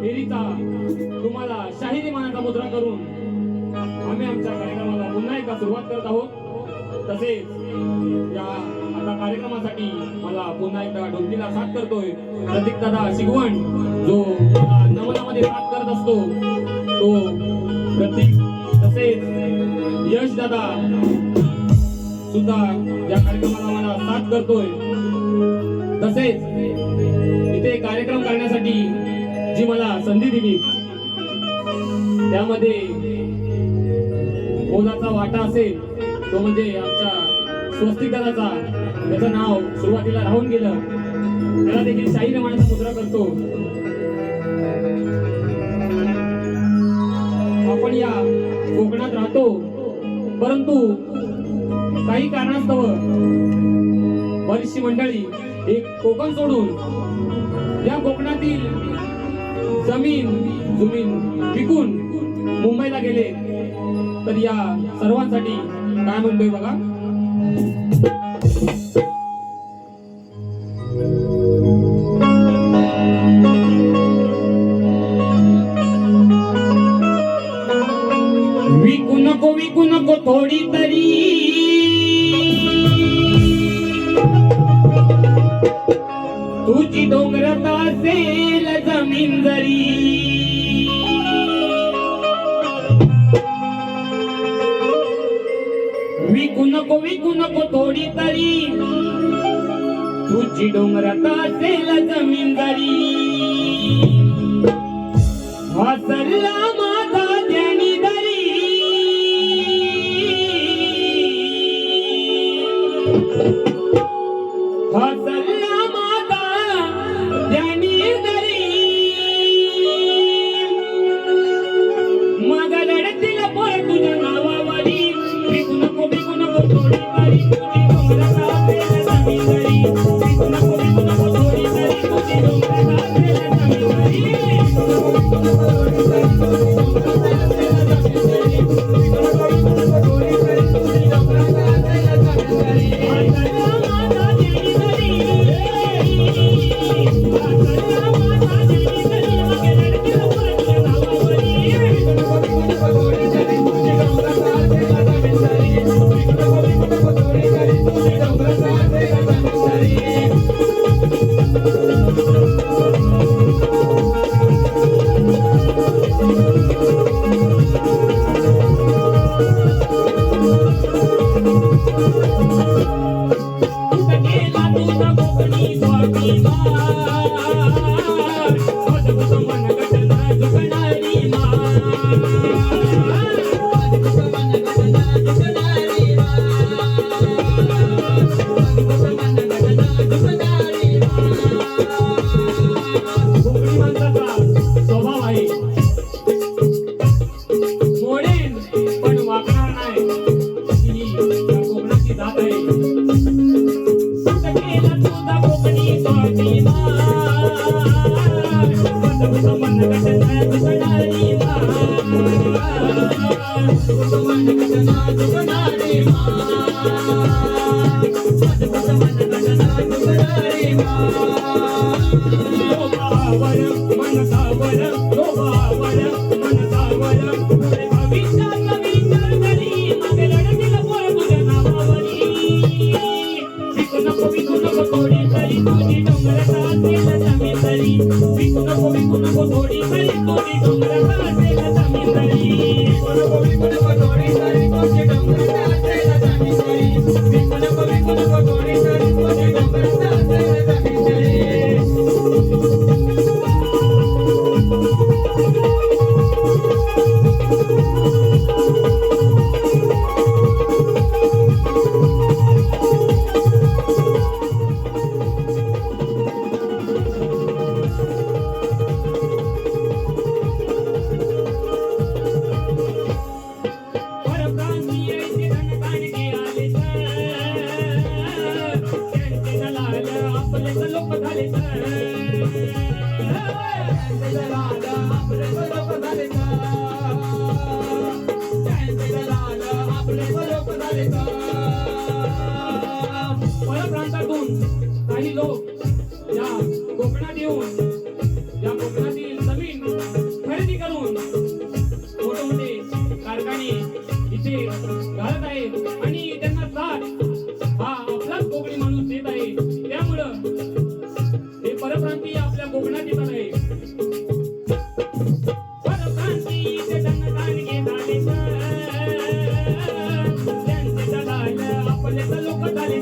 फेरीचा तुम्हाला शाहिरी मानाचा मुद्रा करून आम्ही आमच्या कार्यक्रमाला पुन्हा एकदा सुरुवात करत आहोत। तसेच या आता कार्यक्रमासाठी मला पुन्हा एकदा ढोलकीला साथ करतोय प्रतीक दादा शिगवण, जो नमनामध्ये साथ करत असतो तो प्रतीक। तसेच यश दादा सुद्धा या कार्यक्रमाला मला साथ करतोय। तसेच इथे कार्यक्रम करण्यासाठी जी मला संधी दिली त्यामध्ये मोलाचा वाटा असेल तो म्हणजे आमच्या स्वस्तिक दादाचा, त्याचं नाव सुरुवातीला राहून गेलं, त्याला देखील शाहीर मानाचा मुद्रा करतो। आपण या कोकणात राहतो, परंतु काही कारणास्तव बरीचशी मंडळी एक कोकण सोडून या कोकणातील जमीन विकून मुंबईला गेले। तर या सर्वांसाठी काय म्हणतोय बघा। विकू नको थोडी तरी, तुझी डोंगरात असेल जमीन जरी, विकू नको थोडी तरी, तुझी डोंगरात असेल जमीन जरी, हसला माझा ज्ञानी दरी, हसला माझा ज्ञानी दरी, मग रडतील पोर तुझ्या नावावरी, विकू नको थोडी तरी, तुझी डोंगरात असेल जमीन दरी, विकू नको थोडी तरी, तुझी डोंगरात असेल जमीन दरी, मा लोभावर मनसावर लोभावर मनसावर पुढे भविष्याचा विचार करी मागे लढतील पोर तुझ्या नावावरी विकू नको थोडी तरी तुझी डोंगराचा असेल जमीन तरी विकू नको थोडी तरी तुझी डोंगराचा असेल जमीन तरी विकू नको थोडी तरी तुझी डोंगराचा असेल जमीन तरी विकू नको थोडी तरी तुझी डोंगराचा असेल जमीन तरी परप्रांतातून काही लोक या कोकणात येऊन या कोकणातील जमीन खरेदी करून मोठे मोठे कारखाने इथे घालत आहेत आणि त्यांना साथ हा आपलाच कोकणी माणूस देत आहे. त्यामुळं हे परप्रांतीय आपल्या कोकणात येतात आहे. परप्रांती इथे दणकान घेत आले त्यांचे दलाल आपले लोक झाले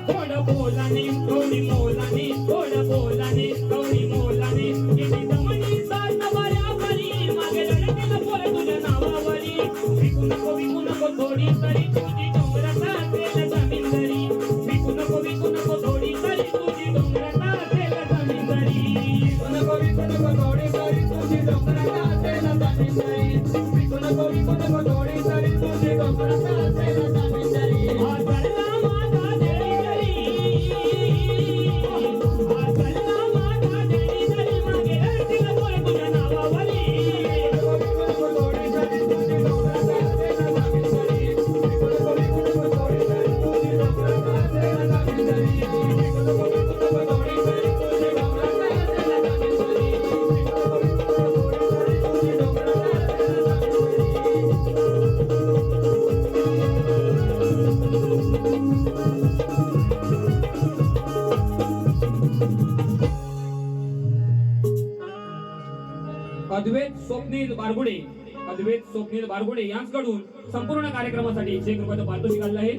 थोडं बोलाने थोडी मोलाने थोडं बोलाने थोडी मोलाने किती जमनी साथ बऱ्यावरी मागे लढतील पोर तुझ्या नावावरी विकू नको थोडी तरी तुझी डोंगराचा असेल जमीन तरी विकू नको थोडी तरी तुझी डोंगराचा असेल जमीन तरी विकू नको थोडी तरी तुझी डोंगराचा असेल जमीन तरी विकू नको थोडी तरी तुझी डोंगराचा असेल जमीन तरी हा चढला माझा देवी तरी हा चढला माझा देवी तरी मागे लढतील पोर तुझ्या नावावरी विकू नको थोडी तरी तुझी डोंगराचा असेल जमीन तरी विकू नको थोडी तरी तुझी डोंगराचा असेल जमीन तरी विकू नको थोडी तरी तुझी डोंगराचा असेल जमीन तरी विकू नको थोडी तरी तुझी डोंगराचा असेल जमीन तरी अद्वैत स्वप्नील बारगुडे यांच्याकडून संपूर्ण कार्यक्रमासाठी 1 रुपयाचं पारितोषिक आलं आहे.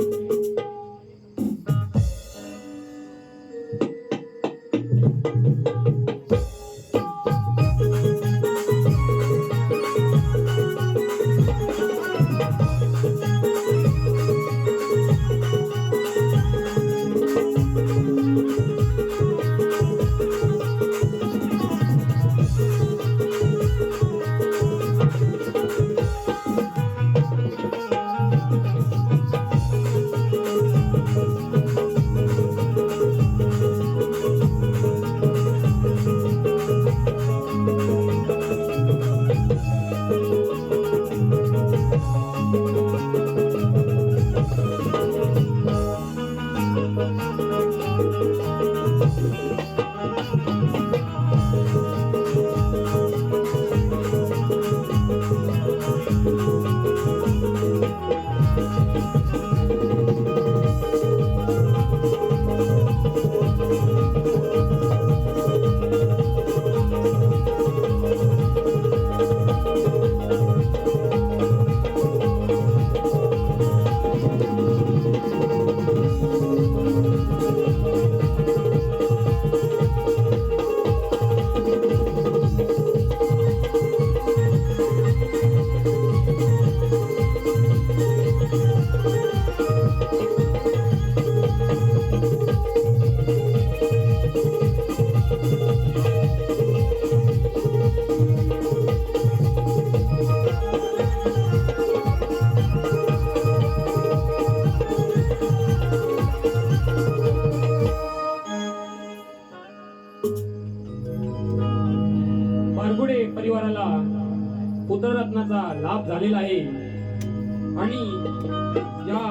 पुत्ररत्नाचा लाभ झालेला आहे आणि या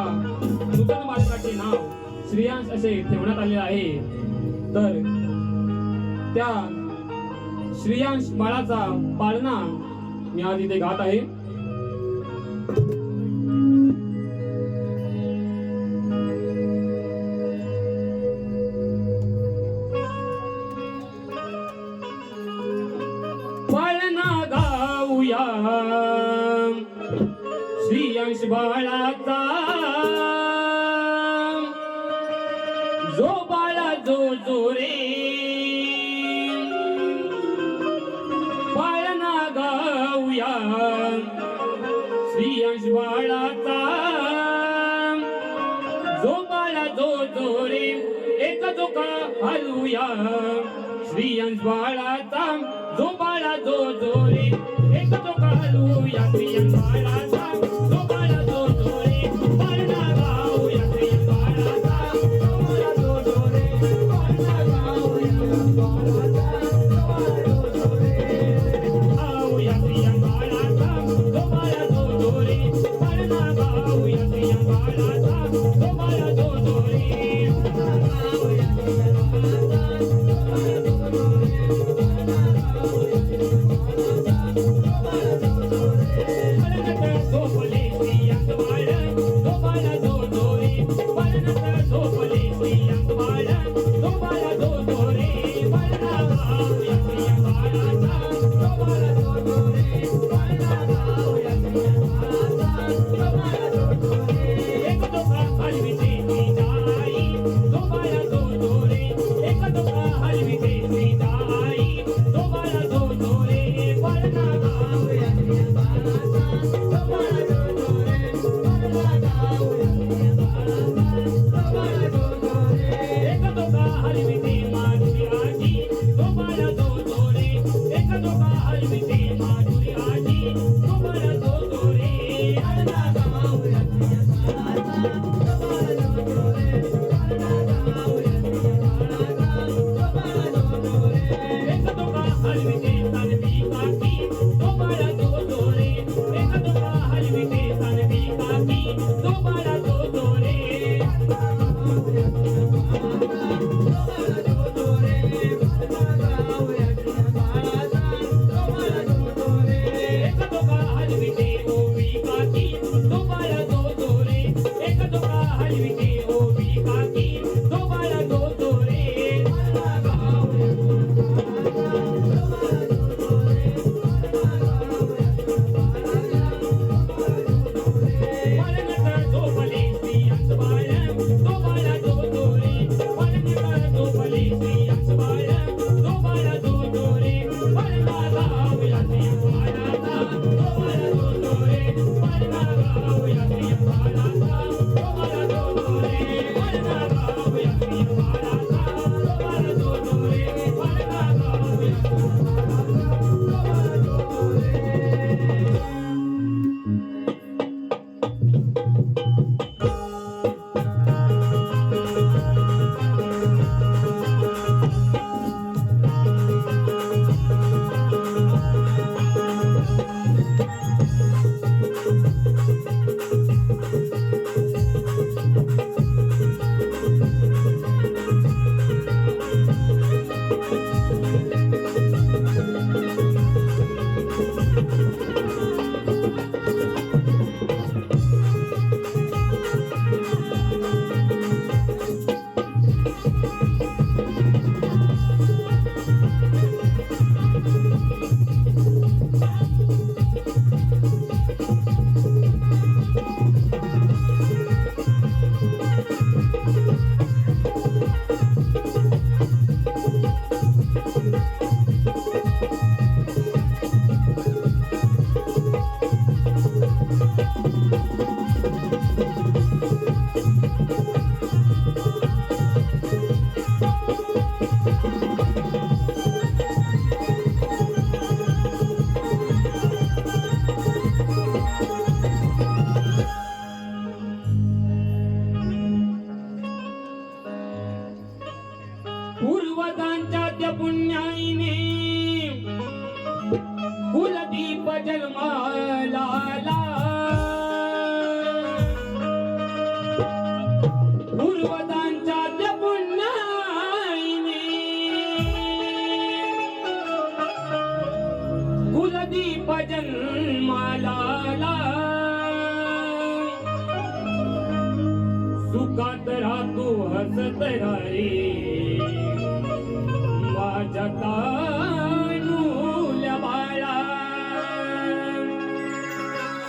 नूतन बालकाचे नाव श्रेयांश असे ठेवण्यात आले आहे. तर त्या श्रेयांश बाळाचा पाळणा मी आज इथे गात आहे. पाळणा गाऊया श्रेयांश बाळाचा, जो बाळा जो रे पाळणा गाऊया श्रेयांश बाळाचा, जो बाळा जो रे एक जोका हलूया श्रेयांश बाळाचा, जो बाळा जो रे एक जोका हलूया श्रेयांश बाळाचा, जो बाळा जो रे पाळणा गाऊया श्रेयांश बाळाचा, जो बाळा जो रे पाळणा गाऊया श्रेयांश बाळाचा, जो बाळा जो रे गाऊया श्रेयांश बाळाचा, जो बाळा जो रे पाळणा गाऊया श्रेयांश बाळाचा, जो बाळा जो रे गाऊया जन्माला आला पूर्वजांच्या त्या पुण्याईने कुलदीप जन्माला आला सुखात राहतो हसत रे माझ्या तानुल्या बाळा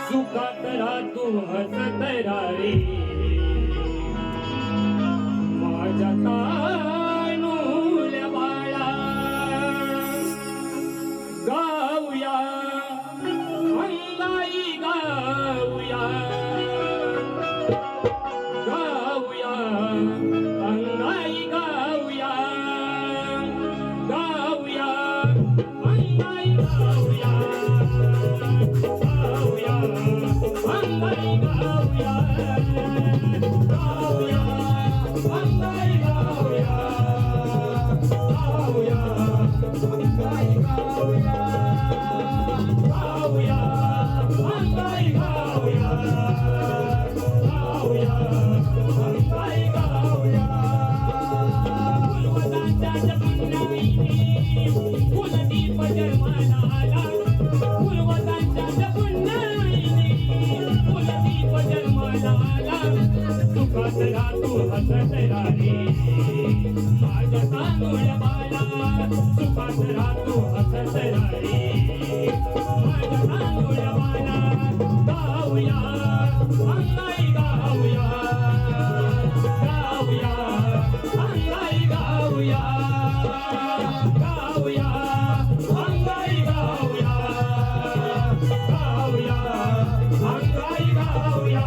सुखात राहतो हसत रे माझ्या तानुल्या बाळा गाऊया अंगाई गाऊया गाऊया अंगाई गाऊया गाऊया अंगाई गाऊया गाऊया अंगाई गाऊया गाऊया अंगाई गाऊया गाऊया अंगाई गाऊया गाऊया अंगाई गाऊया गाऊया अंगाई गाऊया पूर्वजांच्या जपुण्याईने कुलदीप जन्माला आला पूर्वजांच्या जपुण्याईने कुलदीप जन्माला आला सुखात राहतो हसत रे माझ्या तानुल्या बाळा सुखात राहतो हसत रे माझ्या तानुल्या बाळा गाऊया अंगाई गाऊया गाऊया अंगाई गाऊया गाऊया अंगाई गाऊया गाऊया अंगाई गाऊया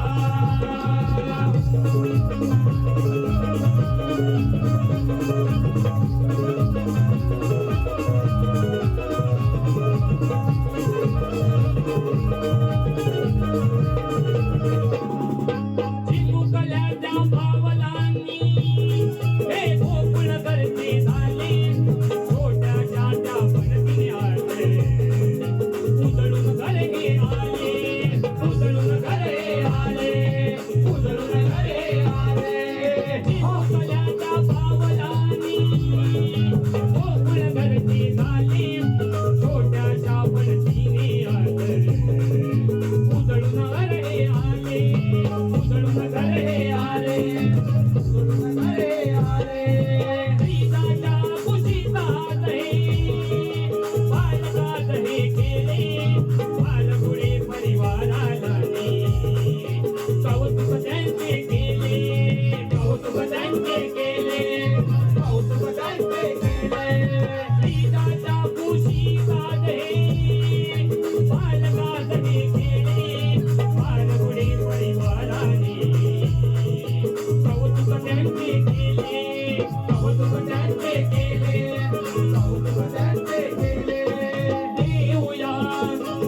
चिमुकल्याच्या भावलांनी हे गोकुळ करते झाले छोट्याशा त्या बनतीने आले उजळून घरे आले उजळून घरे आले उजळून घरे आले चिमुकल्याच्या भावलांनी गोकुळ करते झाले छोट्याशा बनतीने आले उजळून घरे आले उजळून घरे आले उजळून घरे आले प्रीताच्या कुशीतात हे बालकात हे केले बालगुडे परिवाराला कौतुक त्यांचे केले कौतुक त्यांचे केले कौतुक त्यांचे केले प्रीताच्या कुशीतात हे बालकात हे केले बालगुडे परिवाराने कौतुक त्यांचे केले कौतुक त्यांचे केले कौतुक त्यांचे केले देऊया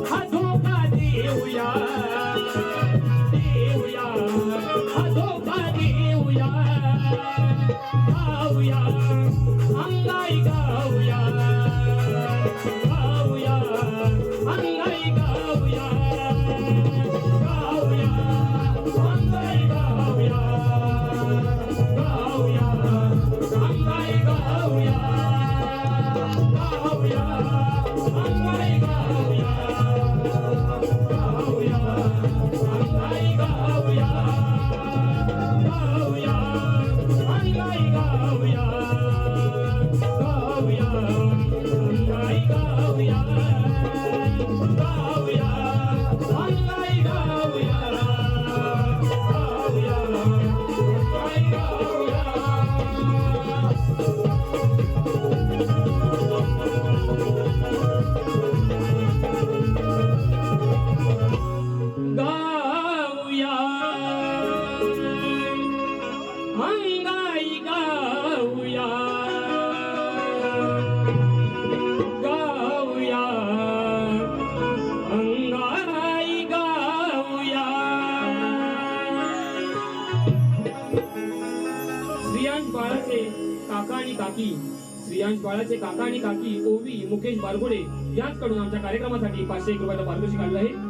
हा धोका देऊया देऊया हा धोका देऊया गाऊया अंगाई गाऊया गाऊया अंगाई गाऊया गाऊया अंगाई गाऊया गाऊया अंगाई गाऊया गाऊया अंगाई गाऊया गाऊया अंगाई गाऊया गाऊया अंगाई गाऊया गाऊया अंगाई गाऊया गाऊया अंगाई गाऊया गाऊया अंगाई गाऊया गाऊया अंगाई गाऊया गाऊया अंगाई गाऊया श्रियांश बाळाचे काका आणि काकी श्रियांश बाळाचे काका आणि काकी ओवी मुकेश बारगुडे याचकडून आमच्या कार्यक्रमासाठी 501 रुपयाचं पारितोषिक काढलं आहे.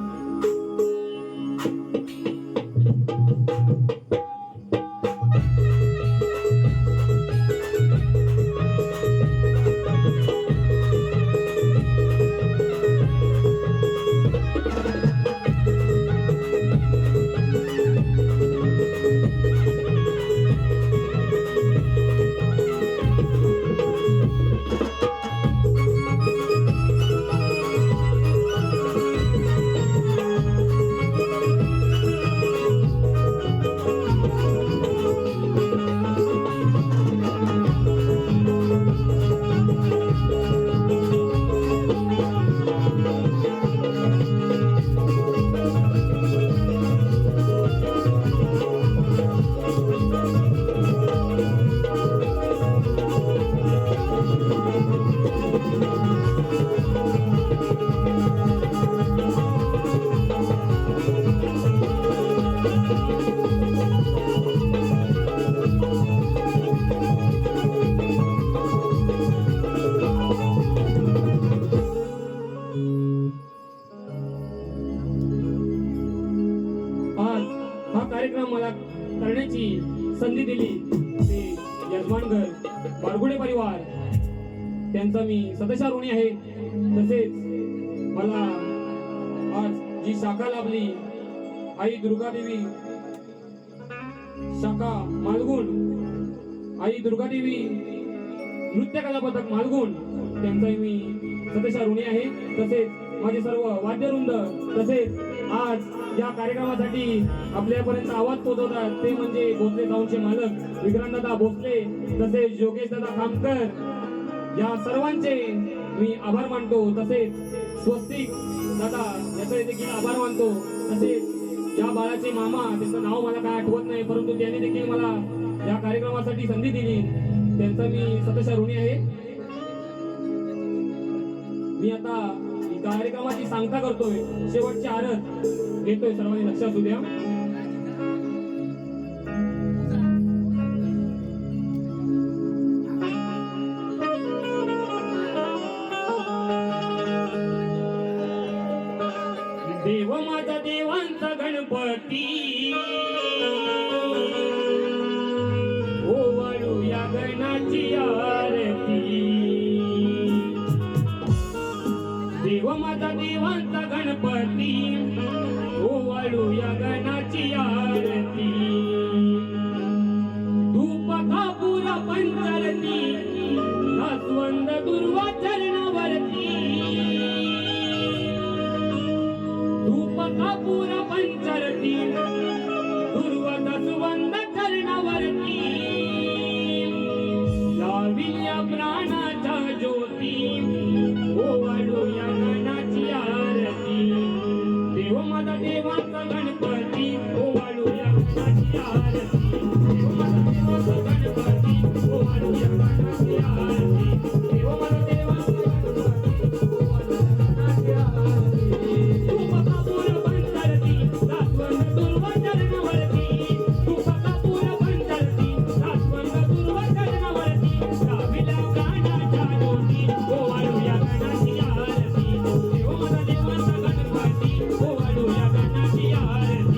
कार्यक्रम मला करण्याची संधी दिली ते यजमानघर बारगुडे परिवार त्यांचा मी सदशा ऋणी आहे. तसेच मला आज जी शाखा लाभली आई दुर्गादेवी शाखा मालगुण आई दुर्गादेवी नृत्य कला पथक मालगुण त्यांचाही मी सदशा ऋणी आहे. तसेच माझे सर्व वाद्यवृंद तसेच आज या कार्यक्रमासाठी आपल्यापर्यंत आवाज पोहोचवतात ते म्हणजे भोसले साऊंडचे मालक विक्रांतदादा भोसले तसेच योगेश दादा खामकर या सर्वांचे मी आभार मानतो. तसेच स्वस्तिक दादा याचे देखील आभार मानतो. तसेच या बाळाचे मामा त्यांचं नाव मला काय आठवत नाही परंतु त्यांनी देखील मला या कार्यक्रमासाठी संधी दिली त्यांचा मी सदशा ऋणी आहे. मी आता कार्यक्रमाची सांगता करतोय शेवटची आरत घेतोय सर्वांनी लक्षात असू द्या. देव माझा देवांचा गणपती ओवाळू या गणाची आरती. देव माझा देवांचा गणपती ओवाळू या गणाची आरती. धूप कापूर पंचरती दासवंद दुर्वा चरणावरती. धूप कापूर पंचरती दुर्वा दासवंद चरणावरती. लाविल्या प्राणाच्या ज्योती ओवाळू या गणाची आरती. देव माझा देवांचा गणपती ओवाळू या गणाची आरती. देव माझा देवांचा गणपती ओवाळू या गणाची आरती. देव माझा देवांचा गणपती ओवाळू या गणाची आरती. धूप कापूर पंचरती दासवंद दुर्वा चरणावरती. धूप कापूर पंचरती दासवंद दुर्वा चरणावरती. लाविल्या प्राणाच्या ज्योती ओवाळू या गणाची आरती. देव माझा देवांचा गणपती ओवाळू या गणाची आरती.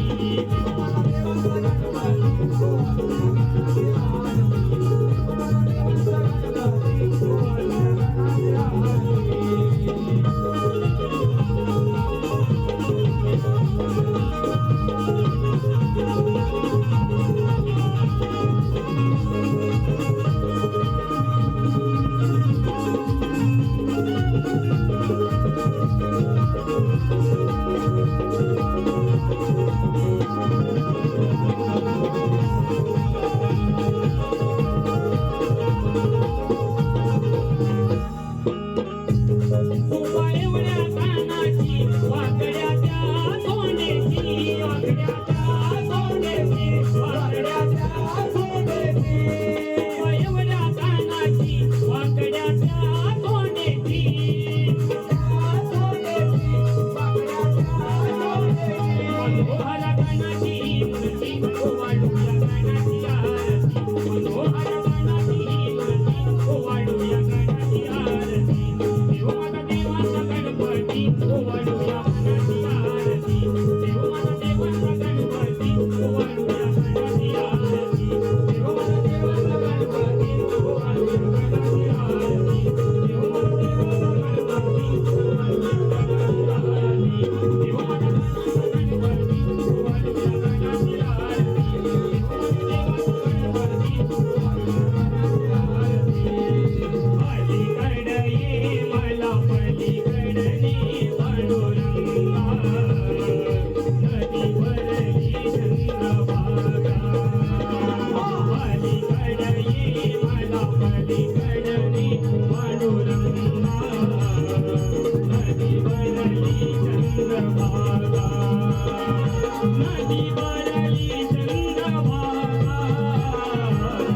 नदी भरली चंद्रभागा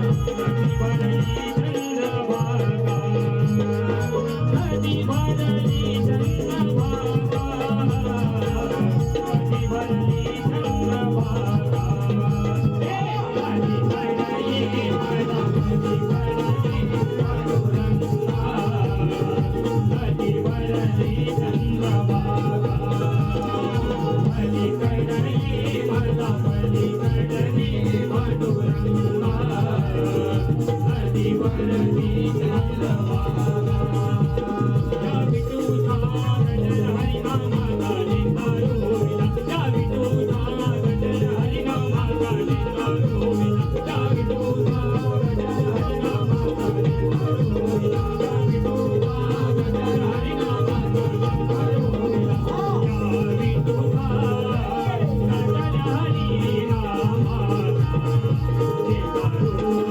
नदी भरली चंद्रभागा नदी भरली चंद्रभागा नदी भरली चंद्रभागा हे नदी भरली मला नदी भरली पांडुरंगा नदी भरली चंद्रभागा नदी भरली मला नदी भरली पांडुरंगा नदी भरली चंद्रभागा या विठुता गजर हरिनामाचा लेखा रोविला या विठुता गजर हरिनामाचा लेखा रोविला या विठुता गजर हरिनामाचा लेखा रोविला या विठुता गजर हरिनामाचा लेखा रोविला या विठुता गजर हरिनामाचा लेखा रोविला